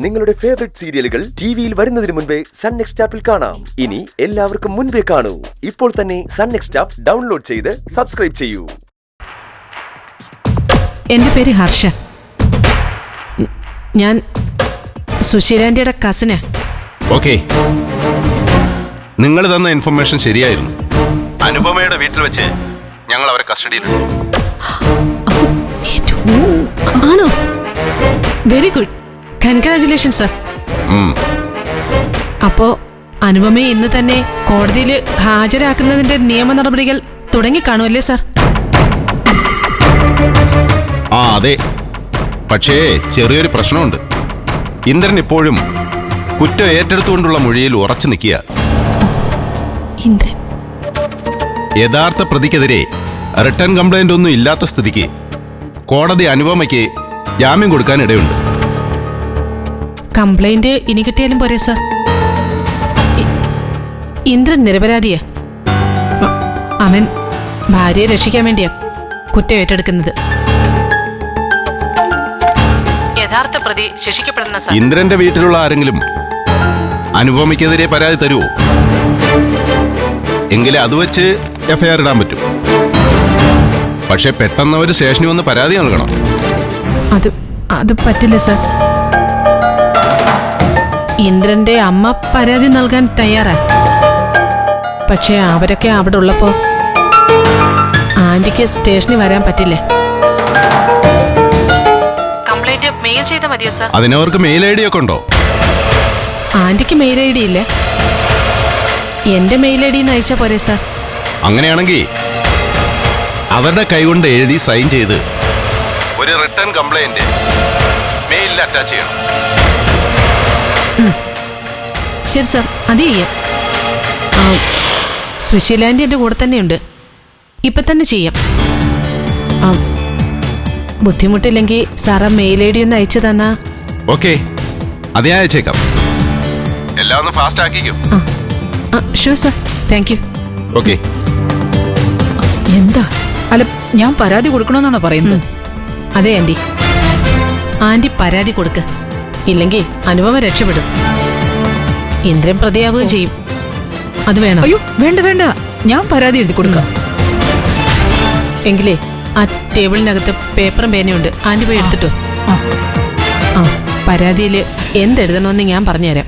നിങ്ങളുടെ ഫേവറേറ്റ് സീരിയലുകൾ ടിവിയിൽ വരുന്നതിന് മുൻപേ സൺ നെക്സ്റ്റ് ആപ്പിൽ കാണാം. ഇനി എല്ലാവർക്കും മുൻപേ കാണൂ. ഇപ്പോൾ തന്നെ സൺ നെക്സ്റ്റ് ആപ്പ് ഡൗൺലോഡ് ചെയ്ത് സബ്സ്ക്രൈബ് ചെയ്യൂ. എൻ്റെ പേര് ഹർഷ. ഞാൻ സുശീലാന്റിയുടെ കസിന്. ഓക്കെ, നിങ്ങൾ തന്ന ഇൻഫർമേഷൻ ശരിയായിരുന്നു. അനുപമയുടെ വീട്ടിൽ വെച്ച് ഞങ്ങൾ അവരെ കസ്റ്റഡിയിലെടുത്തു. ആണോ? Very good, congratulation sir. അപ്പോ അനുപമയെ ഇന്ന് തന്നെ കോടതിയിൽ ഹാജരാക്കുന്നതിന്റെ നിയമ നടപടികൾ തുടങ്ങിക്കാണുമല്ലേ സർ? ആ അതെ, പക്ഷേ ചെറിയൊരു പ്രശ്നമുണ്ട്. ഇന്ദ്രൻ ഇപ്പോഴും കുറ്റം ഏറ്റെടുത്തുകൊണ്ടുള്ള മൊഴിയിൽ ഉറച്ചു നിൽക്കുക. ഇന്ദ്രൻ യഥാർത്ഥ പ്രതിക്കെതിരെ റിട്ടേൺ കംപ്ലൈന്റ് ഒന്നും ഇല്ലാത്ത സ്ഥിതിക്ക് കോടതി അനുപമയ്ക്ക് ജാമ്യം കൊടുക്കാൻ ഇടയുണ്ട്. കംപ്ലൈന്റ് ഇനി കിട്ടിയാലും പോരെ സർ? ഇന്ദ്രൻ നിരപരാധിയാ. അവൻ ഭാര്യയെ രക്ഷിക്കാൻ വേണ്ടിയാ കുറ്റം ഏറ്റെടുക്കുന്നത്. യഥാർത്ഥ പ്രതി ശിക്ഷിക്കപ്പെടുന്ന സർ. ഇന്ദ്രന്റെ വീട്ടിലുള്ള ആരെങ്കിലും അനുപമയ്ക്കെതിരെ പരാതി തരുമോ? എങ്കിലേ അത് വെച്ച് എഫ്ഐആർ ഇടാൻ പറ്റും. പക്ഷെ പെട്ടെന്ന് അവർ സ്റ്റേഷനിൽ വന്ന് പരാതി നൽകണം. അത് പറ്റില്ല സർ. ഇന്ദ്രന്റെ അമ്മ പരാതി നൽകാൻ തയ്യാറാ. പക്ഷെ അവരൊക്കെ അവിടെ ഉള്ളപ്പോ ആന്റിക്ക് സ്റ്റേഷനിൽ വരാൻ പറ്റില്ലേ. കംപ്ലൈന്റ് മെയിൽ ചെയ്താൽ മതിയോ സർ? അതിനവർക്ക് മെയിൽ ഐ ഡി ഒക്കെ ഉണ്ടോ? ആന്റിക്ക് മെയിൽ ഐ ഡി ഇല്ലേ? എന്റെ മെയിൽ ഐ ഡി അയച്ചാ പോരെ സർ? അങ്ങനെയാണെങ്കിൽ അവരുടെ കൈകൊണ്ട് എഴുതി സൈൻ ചെയ്ത് ഒരു റിട്ടേൺ കംപ്ലൈന്റ് മെയിലിൽ അറ്റാച്ച് ചെയ്യണം. ശരി സർ, അത് ചെയ്യാം. സുശീലാന്റി എൻ്റെ കൂടെ തന്നെയുണ്ട്. ഇപ്പൊ തന്നെ ചെയ്യാം. ബുദ്ധിമുട്ടില്ലെങ്കിൽ സാറ് മെയിൽ ഐ ഡി ഒന്ന് അയച്ചു തന്നാ. ഓക്കെ, അത് ഞാൻ അയച്ചേക്കാം. എല്ലാം ഒന്ന് ഫാസ്റ്റ് ആക്കിക്കും. Sure sir, thank you. Okay. എന്താ അല്ല, ഞാൻ പരാതി കൊടുക്കണമെന്നാണോ പറയുന്നത്? അതെ ആന്റി, ആന്റി പരാതി കൊടുക്ക്. ഇല്ലെങ്കിൽ അനുപമ രക്ഷപ്പെടും. ഇന്ദ്രൻ പ്രതിയാവുകയും ചെയ്യും. അത് വേണം. അയ്യോ വേണ്ട വേണ്ട, ഞാൻ പരാതി എഴുതി കൊടുക്കാം. എങ്കിലേ ആ ടേബിളിനകത്ത് പേപ്പറും പേനയുണ്ട്, ആന്റി പോയി എടുത്തിട്ടോ. പരാതിയിൽ എന്തെഴുതണമെന്ന് ഞാൻ പറഞ്ഞുതരാം.